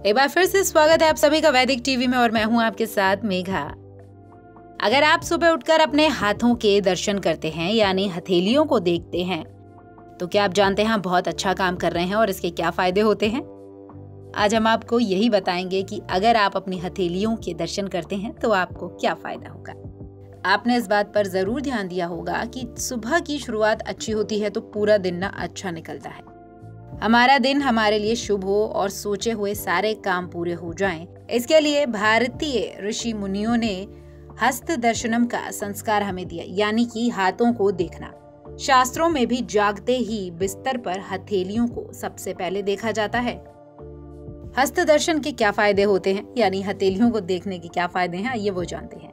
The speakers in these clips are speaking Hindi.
एक बार फिर से स्वागत है आप सभी का वैदिक टीवी में और मैं हूं आपके साथ मेघा। अगर आप सुबह उठकर अपने हाथों के दर्शन करते हैं यानी हथेलियों को देखते हैं तो क्या आप जानते हैं आप बहुत अच्छा काम कर रहे हैं और इसके क्या फायदे होते हैं। आज हम आपको यही बताएंगे कि अगर आप अपनी हथेलियों के दर्शन करते हैं तो आपको क्या फायदा होगा। आपने इस बात पर जरूर ध्यान दिया होगा कि सुबह की शुरुआत अच्छी होती है तो पूरा दिन ना अच्छा निकलता है। हमारा दिन हमारे लिए शुभ हो और सोचे हुए सारे काम पूरे हो जाएं, इसके लिए भारतीय ऋषि मुनियों ने हस्त दर्शनम का संस्कार हमें दिया, यानी कि हाथों को देखना। शास्त्रों में भी जागते ही बिस्तर पर हथेलियों को सबसे पहले देखा जाता है। हस्त दर्शन के क्या फायदे होते हैं, यानी हथेलियों को देखने के क्या फायदे हैं, ये वो जानते हैं।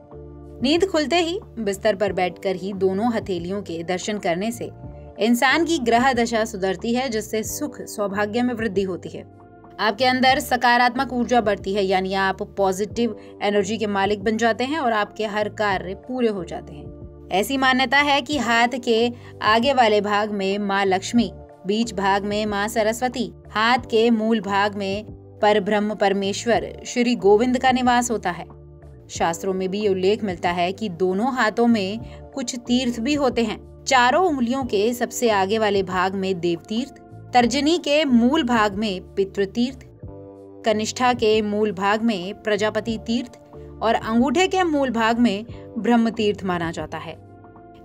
नींद खुलते ही बिस्तर पर बैठकर ही दोनों हथेलियों के दर्शन करने से इंसान की ग्रह दशा सुधरती है, जिससे सुख सौभाग्य में वृद्धि होती है। आपके अंदर सकारात्मक ऊर्जा बढ़ती है, यानी आप पॉजिटिव एनर्जी के मालिक बन जाते हैं और आपके हर कार्य पूरे हो जाते हैं। ऐसी मान्यता है कि हाथ के आगे वाले भाग में माँ लक्ष्मी, बीच भाग में माँ सरस्वती, हाथ के मूल भाग में परब्रह्म परमेश्वर श्री गोविंद का निवास होता है। शास्त्रों में भी उल्लेख मिलता है कि दोनों हाथों में कुछ तीर्थ भी होते हैं। चारों उंगलियों के सबसे आगे वाले भाग में देव तीर्थ, तर्जनी के मूल भाग में पितृ तीर्थ, कनिष्ठा के मूल भाग में प्रजापति तीर्थ और अंगूठे के मूल भाग में ब्रह्म तीर्थ माना जाता है।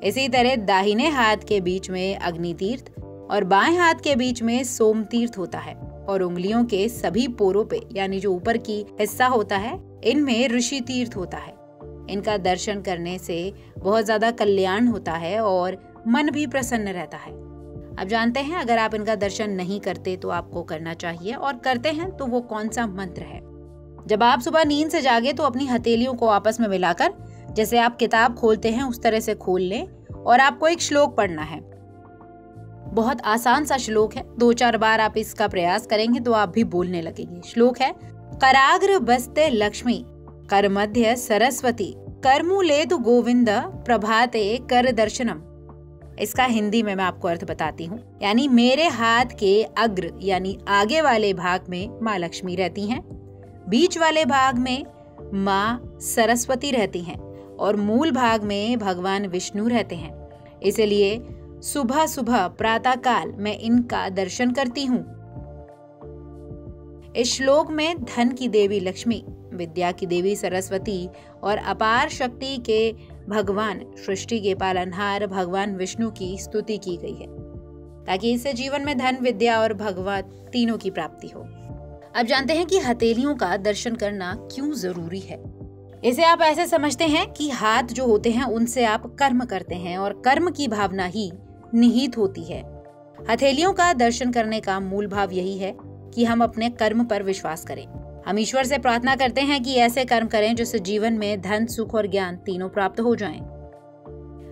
इसी तरह दाहिने हाथ के बीच में अग्नि तीर्थ और बाएं हाथ के बीच में सोम तीर्थ होता है और उंगलियों के सभी पोरों पे, यानी जो ऊपर की हिस्सा होता है, इनमें ऋषि तीर्थ होता है। इनका दर्शन करने से बहुत ज्यादा कल्याण होता है और मन भी प्रसन्न रहता है। अब जानते हैं अगर आप इनका दर्शन नहीं करते तो आपको करना चाहिए, और करते हैं तो वो कौन सा मंत्र है। जब आप सुबह नींद से जागे तो अपनी हथेलियों को आपस में मिलाकर, जैसे आप किताब खोलते हैं उस तरह से खोल लें और आपको एक श्लोक पढ़ना है। बहुत आसान सा श्लोक है, 2-4 बार आप इसका प्रयास करेंगे तो आप भी बोलने लगेंगे। श्लोक है, कराग्र बस्ते लक्ष्मी, कर मध्य सरस्वती, करमूलेदु गोविंद, प्रभाते कर दर्शनम। इसका हिंदी में मैं आपको अर्थ बताती हूँ, यानी मेरे हाथ के अग्र यानी आगे वाले भाग में माँ लक्ष्मी रहती हैं, बीच वाले भाग में माँ सरस्वती रहती हैं और मूल भाग में भगवान विष्णु रहते हैं। इसलिए सुबह सुबह प्रातः काल मैं इनका दर्शन करती हूँ। इस श्लोक में धन की देवी लक्ष्मी, विद्या की देवी सरस्वती और अपार शक्ति के भगवान, सृष्टि के पालनहार भगवान विष्णु की स्तुति की गई है, ताकि इससे जीवन में धन, विद्या और भगवान तीनों की प्राप्ति हो। अब जानते हैं कि हथेलियों का दर्शन करना क्यों जरूरी है। इसे आप ऐसे समझते हैं कि हाथ जो होते हैं उनसे आप कर्म करते हैं और कर्म की भावना ही निहित होती है। हथेलियों का दर्शन करने का मूल भाव यही है कि हम अपने कर्म पर विश्वास करें। हम ईश्वर से प्रार्थना करते हैं कि ऐसे कर्म करें जिससे जीवन में धन, सुख और ज्ञान तीनों प्राप्त हो जाएं।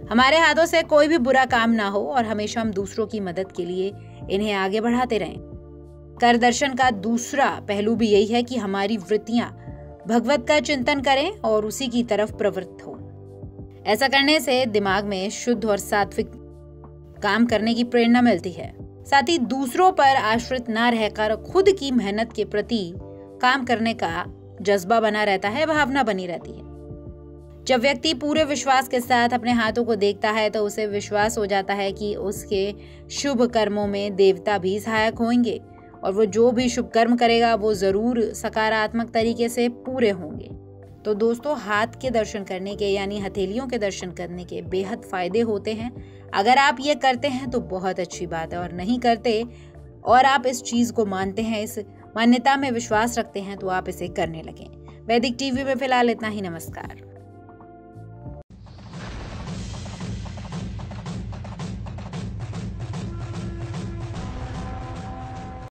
हमारे हाथों से कोई भी बुरा काम ना हो और हमेशा हम दूसरों की मदद के लिए इन्हें आगे बढ़ाते रहें। कर दर्शन का दूसरा पहलू भी यही है कि हमारी वृत्तियां भगवत का चिंतन करें और उसी की तरफ प्रवृत्त हो। ऐसा करने से दिमाग में शुद्ध और सात्विक काम करने की प्रेरणा मिलती है। साथ ही दूसरों पर आश्रित ना रहकर खुद की मेहनत के प्रति काम करने का जज्बा बना रहता है, भावना बनी रहती है। जब व्यक्ति पूरे विश्वास के साथ अपने हाथों को देखता है तो उसे विश्वास हो जाता है कि उसके शुभ कर्मों में देवता भी सहायक होंगे और वो जो भी शुभ कर्म करेगा वो जरूर सकारात्मक तरीके से पूरे होंगे। तो दोस्तों, हाथ के दर्शन करने के यानी हथेलियों के दर्शन करने के बेहद फायदे होते हैं। अगर आप ये करते हैं तो बहुत अच्छी बात है, और नहीं करते और आप इस चीज को मानते हैं, इस मान्यता में विश्वास रखते हैं, तो आप इसे करने लगें। वैदिक टीवी में फिलहाल इतना ही। नमस्कार।